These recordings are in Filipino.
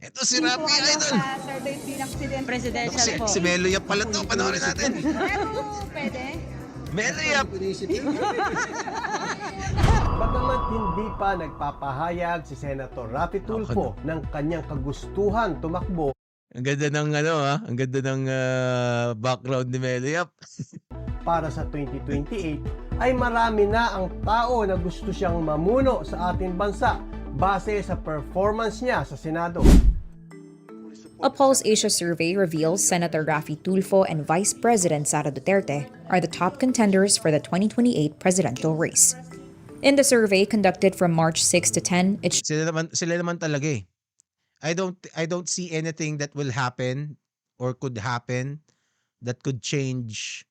Ito si Tingin po Rafi kayo Idol. sa survey bilang Naku, Presidential po. si Melo Yap pala to. Panoorin natin. Pero pwede. Melo Yap. Bagamat hindi pa nagpapahayag si Senator Rafi Tulfo ng kanyang kagustuhan tumakbo Ang ganda ng ang ganda ng background ni Melo Yap. para sa 2028, ay marami na ang tao na gusto siyang mamuno sa ating bansa base sa performance niya sa Senado. A Pulse Asia survey reveals Senator Rafi Tulfo and Vice President Sara Duterte are the top contenders for the 2028 presidential race. In the survey conducted from March 6 to 10, it Sila naman talaga eh. I don't see anything that will happen or could happen that could change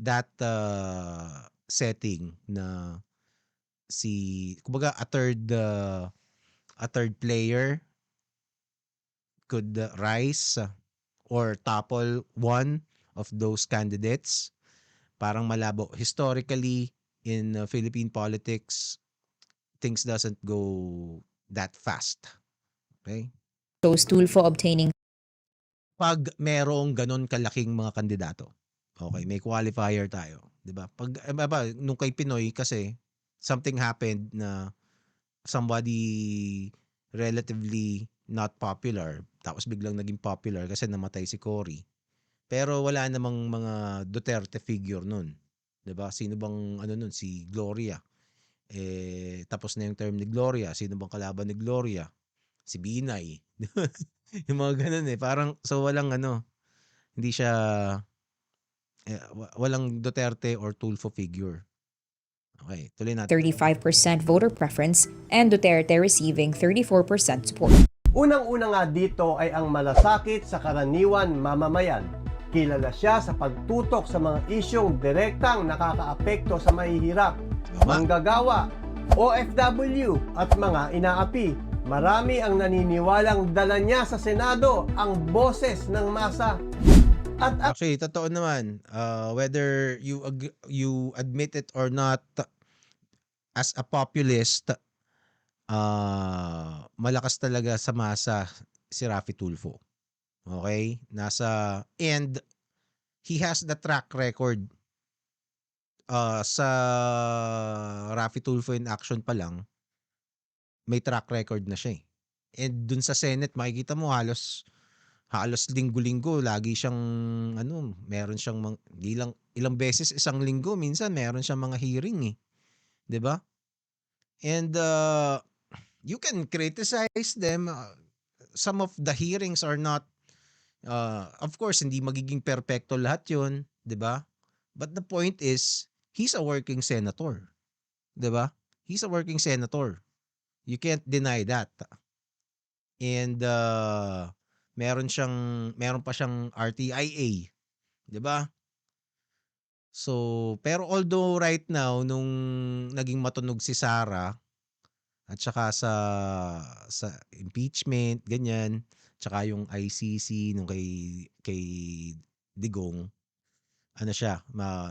that setting na kumbaga a third player could rise or topple one of those candidates. Parang malabo. Historically, in Philippine politics, things doesn't go that fast. Okay? shows Tulfo obtaining Pag merong ganon kalaking mga kandidato. Okay, may qualifier tayo, 'di ba? Pag nung kay Pinoy kasi something happened na somebody relatively not popular tapos biglang naging popular kasi namatay si Cory. Pero wala namang mga Duterte figure nun. 'Di ba? Sino bang nun si Gloria? Tapos na yung term ni Gloria. Sino bang kalaban ni Gloria? Si Binay. Yung mga ganun parang so walang hindi siya walang Duterte or Tulfo figure. Okay, tuloy natin. 35% voter preference and Duterte receiving 34% support. Unang-una nga dito ay ang malasakit sa karaniwan mamamayan. Kilala siya sa pagtutok sa mga isyong direktang nakakaapekto sa mahihirap, manggagawa, OFW at mga inaapi. Marami ang naniniwalang dala niya sa Senado ang boses ng masa. At Actually, totoo naman, whether you admit it or not, as a populist, malakas talaga sa masa si Rafi Tulfo. Okay? And he has the track record sa Rafi Tulfo in action pa lang, may track record na siya eh. And dun sa Senate, makikita mo halos linggo-linggo lagi siyang meron siyang ilang beses isang linggo, minsan meron siyang mga hearing eh. 'Di ba? And you can criticize them. Some of the hearings are not of course hindi magiging perpekto lahat 'yun, 'di ba? But the point is he's a working senator. 'Di ba? He's a working senator. You can't deny that. And meron pa siyang RTIA, 'di ba? So, pero although right now nung naging matunog si Sara at saka sa impeachment, ganyan, tsaka yung ICC nung kay Digong,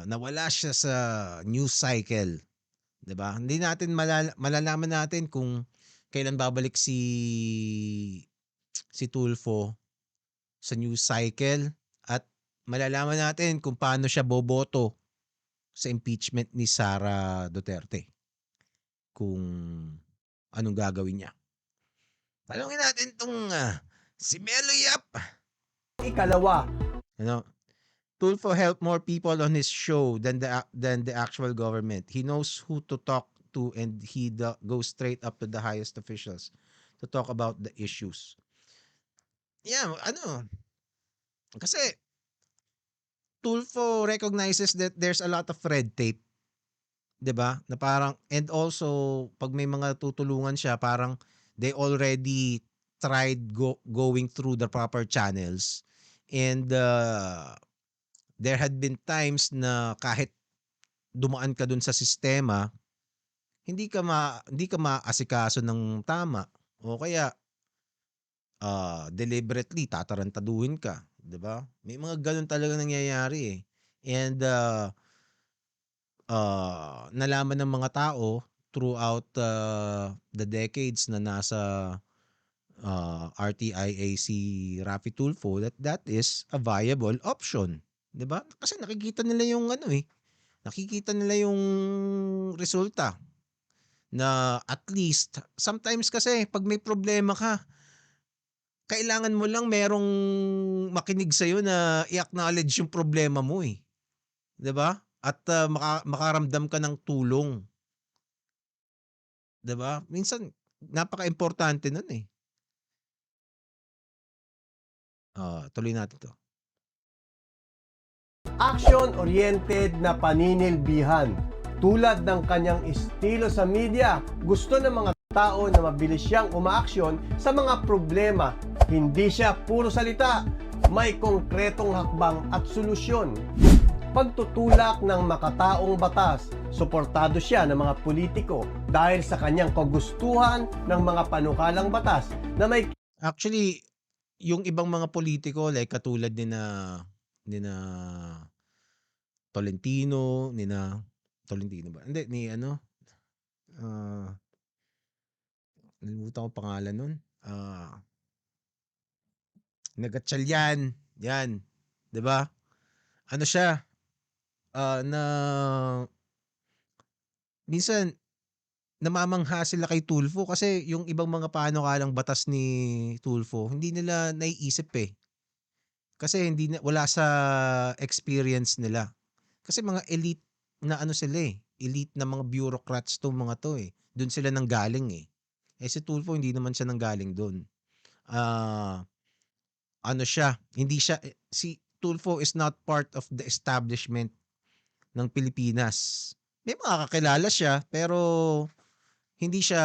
nawala siya sa news cycle, 'di ba? Hindi natin malalaman natin kung kailan babalik si Tulfo sa news cycle at malalaman natin kung paano siya boboto sa impeachment ni Sara Duterte. Kung anong gagawin niya. Tanungin natin tong si Melo Yap. ikalawa, Tulfo helped more people on his show than the actual government. He knows who to talk to and he goes straight up to the highest officials to talk about the issues. Yeah, kasi Tulfo recognizes that there's a lot of red tape. 'Di ba? Na parang and also pag may mga tutulungan siya, parang they already tried going through the proper channels and there had been times na kahit dumaan ka dun sa sistema, hindi ka maasikaso ng tama o kaya deliberately tatarantaduhin ka, 'di ba? May mga ganun talaga nangyayari eh. And nalaman ng mga tao throughout the decades na nasa RTIA si Raffy Tulfo, that is a viable option, 'di ba? Kasi nakikita nila yung nakikita nila yung resulta na at least sometimes kasi pag may problema ka, kailangan mo lang merong makinig sa'yo na i-acknowledge yung problema mo, 'di ba? At makaramdam ka ng tulong, 'di ba? Minsan napakaimportante nun, eh. Tuloy natin 'to. Action-oriented na paninilbihan. Tulad ng kanyang estilo sa media, gusto ng mga tao na mabilis siyang umaaksyon sa mga problema. Hindi siya puro salita, may konkretong hakbang at solusyon. Pagtutulak ng makataong batas, suportado siya ng mga politiko dahil sa kanyang kagustuhan ng mga panukalang batas na may Actually, yung ibang mga politiko like katulad ni na Tolentino ba? Hindi, ni ah, nalimutan ko pangalan nun. Gatchalian, 'yan, 'di ba? Ano siya, na minsan namamangha sila kay Tulfo kasi yung ibang mga panukalang batas ni Tulfo hindi nila naiisip, eh. Kasi hindi na wala sa experience nila. Kasi mga elite na sila, elite na mga bureaucrats 'tong mga 'to, eh. Dun sila nanggaling, eh. Eh, si Tulfo hindi naman siya nanggaling dun. Ah, siya, hindi siya si Tulfo is not part of the establishment ng Pilipinas. May mga kakilala siya pero hindi siya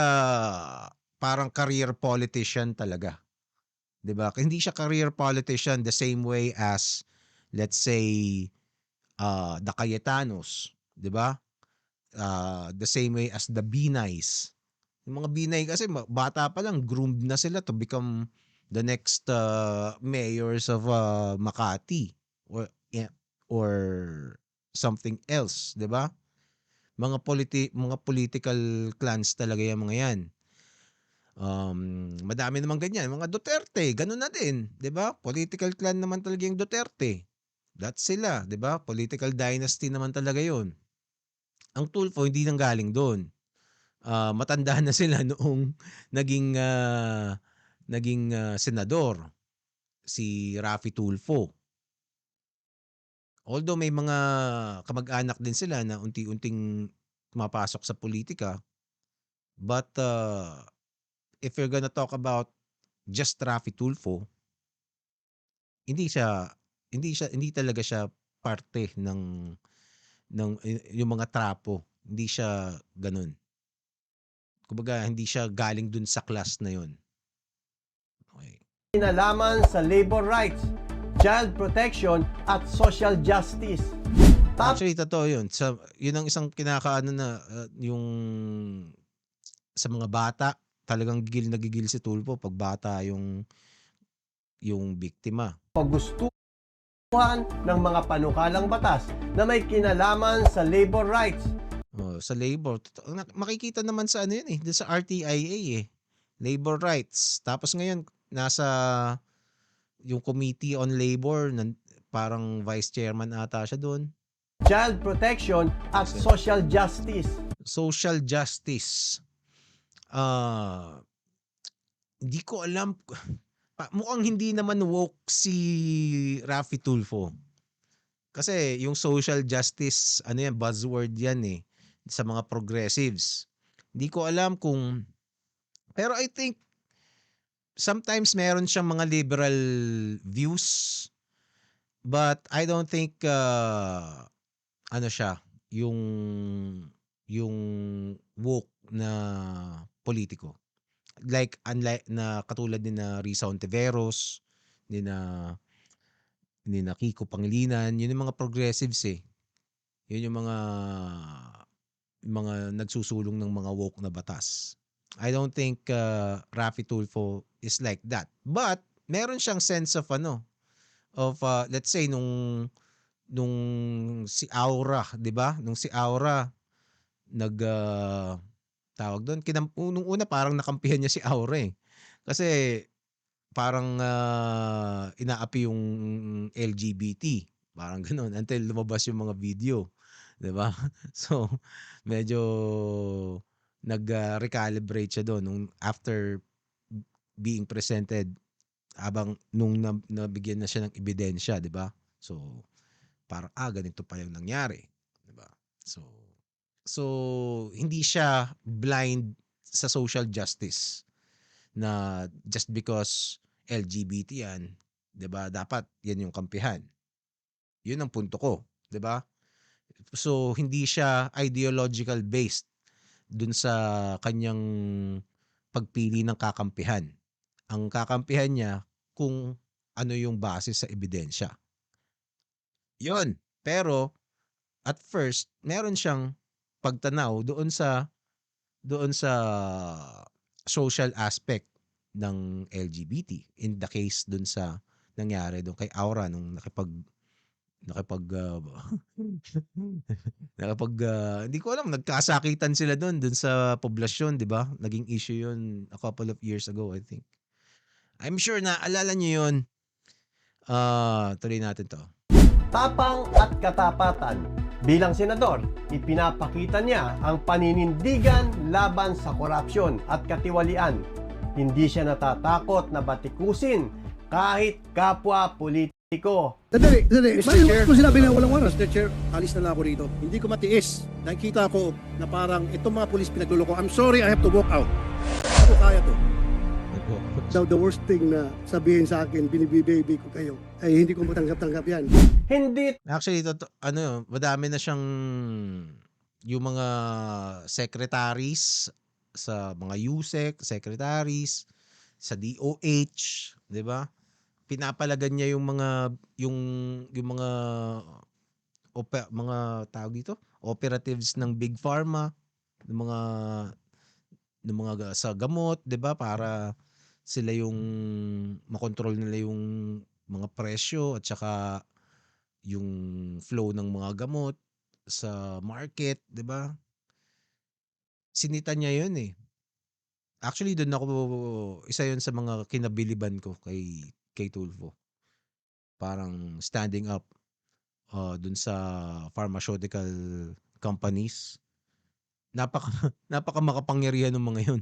parang career politician talaga, 'di ba? Hindi siya career politician the same way as let's say the Cayetanos, 'di ba? The same way as the Binays. Yung mga Binay kasi bata pa lang groomed na sila to become the next mayors of Makati or or something else, 'di ba? Mga political clans talaga yung mga 'yan. Madami namang ganyan, mga Duterte, gano'n na din, 'di ba? Political clan naman talaga yung Duterte. That's sila, 'di ba? Political dynasty naman talaga 'yon. Ang Tulfo hindi nanggaling do'n. Matanda na sila noong naging senador si Raffy Tulfo. Although may mga kamag-anak din sila na unti-unting pumapasok sa politika, but if you're gonna talk about just Raffy Tulfo, hindi talaga siya parte yung mga trapo. Hindi siya gano'n. Kumbaga hindi siya galing dun sa class na yun. Okay. kinalaman sa labor rights, child protection at social justice. Actually, totoo yun. Yun ang isang kinakaano na yung sa mga bata, talagang gigil na gigil si Tulfo pag bata yung biktima. Pagustuhan ng mga panukalang batas na may kinalaman sa labor rights, Sa labor, makikita naman sa yun, dun sa RTIA, labor rights. Tapos ngayon nasa yung Committee on Labor, parang vice chairman ata siya doon. child protection at social justice. Social justice. Hindi ko alam. Mukhang hindi naman woke si Raffy Tulfo. Kasi yung social justice, yan, buzzword yan sa mga progressives. Hindi ko alam kung, pero I think sometimes meron siyang mga liberal views, but I don't think siya yung woke na politiko. Like unlike na katulad ni na Risa Ontiveros, ni na Kiko Pangilinan, yun yung mga progressives Yun yung mga nagsusulong ng mga woke na batas. I don't think Raffy Tulfo is like that. But meron siyang sense of let's say nung si Aura, 'di ba? Nung si Aura tawag do'n, nung una parang nakampihan niya si Aura, eh. Kasi parang, inaapi yung LGBT, parang gano'n until lumabas yung mga video, 'di ba? So, medyo recalibrate siya do'n nung after being presented habang nung nabigyan na siya ng ebidensya, 'di ba? So, parang, ganito pala yung nangyari, 'di ba? So so hindi siya blind sa social justice na just because LGBT 'yan, 'di ba, dapat 'yan yung kampihan. 'Yun ang punto ko, 'di ba? So, hindi siya ideological based dun sa kanyang pagpili ng kakampihan. Ang kakampihan niya kung ano yung base sa ebidensya. 'Yun. Pero at first meron siyang pagtanaw doon sa social aspect ng LGBT. In the case dun sa nangyari dun kay Aura nung nakipag, hindi ko alam, nagkasakitan sila dun sa poblasyon, 'di ba? Naging issue yun a couple of years ago, I think. I'm sure naalala niyo yun. Tuloy natin 'to. Tapang at katapatan. Bilang senador, ipinapakita niya ang paninindigan laban sa korupsyon at katiwalian. Hindi siya natatakot na batikusin kahit kapwa politiko. Sandali. Mr. Bakit Chair, mo sinabi na walang waras? Mr. Chair, alis na lang ako rito. Hindi ko matiis. Nakikita ko na parang itong mga pulis pinagluloko. I'm sorry, I have to walk out. Hindi ko kaya to. The worst thing na sabihin sa akin, binibibaby ko kayo, ay hindi ko matanggap-tanggap yan. Hindi Actually, madami na siyang yung mga secretaries sa mga USEC, secretaries, sa DOH, 'di ba? Pinapalagan niya yung mga mga tawag dito, operatives ng Big Pharma, ng mga sa gamot, 'di ba? Para sila yung makontrol nila yung mga presyo at saka yung flow ng mga gamot sa market, 'di ba? Sinita niya 'yun, eh. Actually do'n ako, isa 'yun sa mga kinabiliban ko kay Tulfo. Parang standing up, do'n sa pharmaceutical companies. Napaka napakamakapangyarihan ng mga 'yun.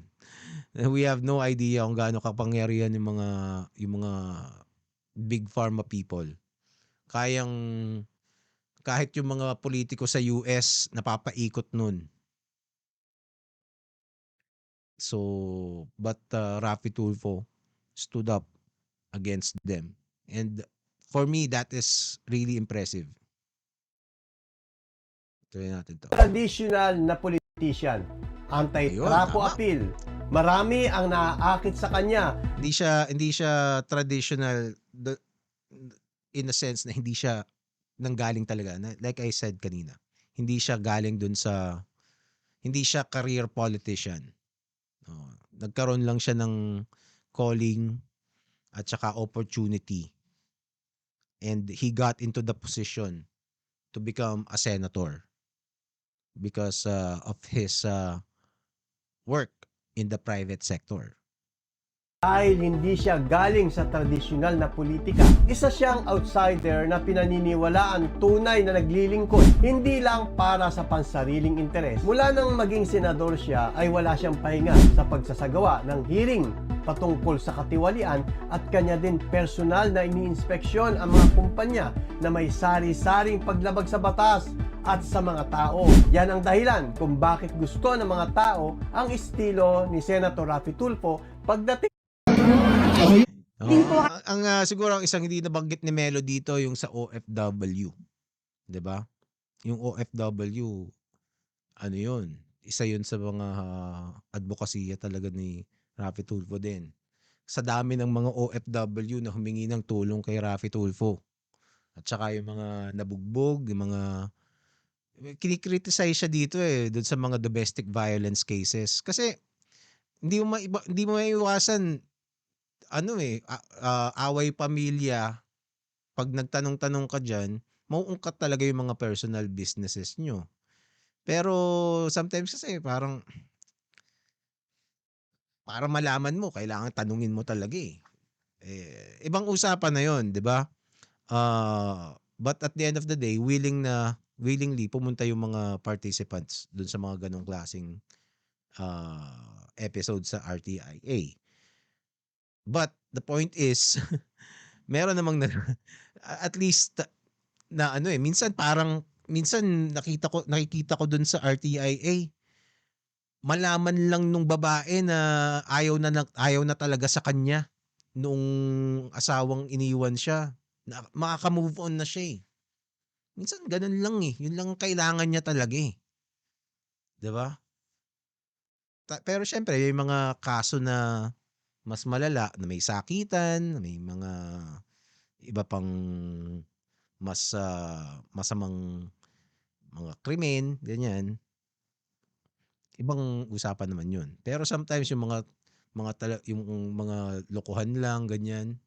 We have no idea kung gaano kapangyarihan yung mga big pharma people. Kahit yung mga politiko sa US napapaikot nun. So, but Raffy Tulfo stood up against them. And for me, that is really impressive. Tuloy natin to. traditional na politician. Anti-trapo Ayun, tama. appeal. Marami ang naaakit sa kanya. Hindi siya traditional in a sense na hindi siya nanggaling talaga. Like I said kanina, hindi siya galing hindi siya career politician. Nagkaroon lang siya ng calling at saka opportunity. And he got into the position to become a senator because of his work in the private sector. Dahil hindi siya galing sa tradisyonal na politika, isa siyang outsider na pinaniniwalaan tunay na naglilingkod, hindi lang para sa pansariling interes. Mula nang maging senador siya ay wala siyang pahinga sa pagsasagawa ng hearing patungkol sa katiwalian at kanya din personal na iniinspeksyon ang mga kumpanya na may sari-saring paglabag sa batas at sa mga tao. Yan ang dahilan kung bakit gusto ng mga tao ang estilo ni Senator Raffy Tulfo pagdating Siguro ang isang hindi nabanggit ni Melo dito yung sa OFW, 'di ba? Yung OFW, ano 'yun? Isa 'yun sa mga advokasya talaga ni Raffy Tulfo din. Sa dami ng mga OFW na humingi ng tulong kay Raffy Tulfo. At saka yung mga nabugbog, yung mga kinikriticize siya dito doon sa mga domestic violence cases kasi hindi mo maiiwasan away pamilya. Pag nagtanong-tanong ka diyan, mauungkat talaga yung mga personal businesses nyo. Pero sometimes kasi parang para malaman mo, kailangan tanungin mo talaga eh. Ibang usapan na 'yon, 'di ba? But at the end of the day, willingly pumunta yung mga participants dun sa mga ganong klaseng episode sa RTIA. But the point is, meron namang at least na ano minsan nakikita ko dun sa RTIA, malaman lang nung babae na ayaw na talaga sa kanya nung asawang iniwan siya. Makaka-move on na siya eh. Minsan ganun lang eh. Yun lang ang kailangan niya talaga eh. 'Di ba? Pero syempre may mga kaso na mas malala, na may sakitan, na may mga iba pang mas masamang mga krimen, ganyan. Ibang usapan naman 'yun. Pero sometimes yung yung mga lokohan lang ganyan.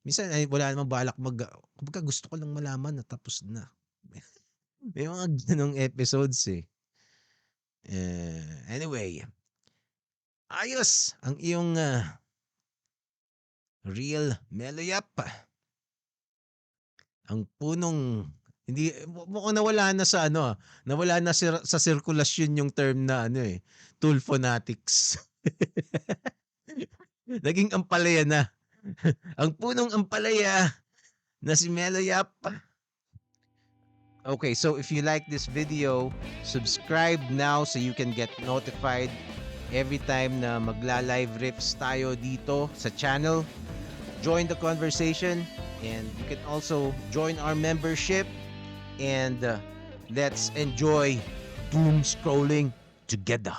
Minsan ay wala namang balak kumbaga gusto ko lang malaman na tapos na. May mga ganong episodes eh. Anyway, ayos ang iyong real Meloyap. Ang punong hindi mukhang nawala na sa nawala na sa sirkulasyon yung term na Tulfo fanatics. Naging ampalaya na. Ang punong ampalaya na si Meloyap. Okay, so if you like this video, subscribe now so you can get notified every time na magla-live riffs tayo dito sa channel. Join the conversation and you can also join our membership and let's enjoy doom scrolling together.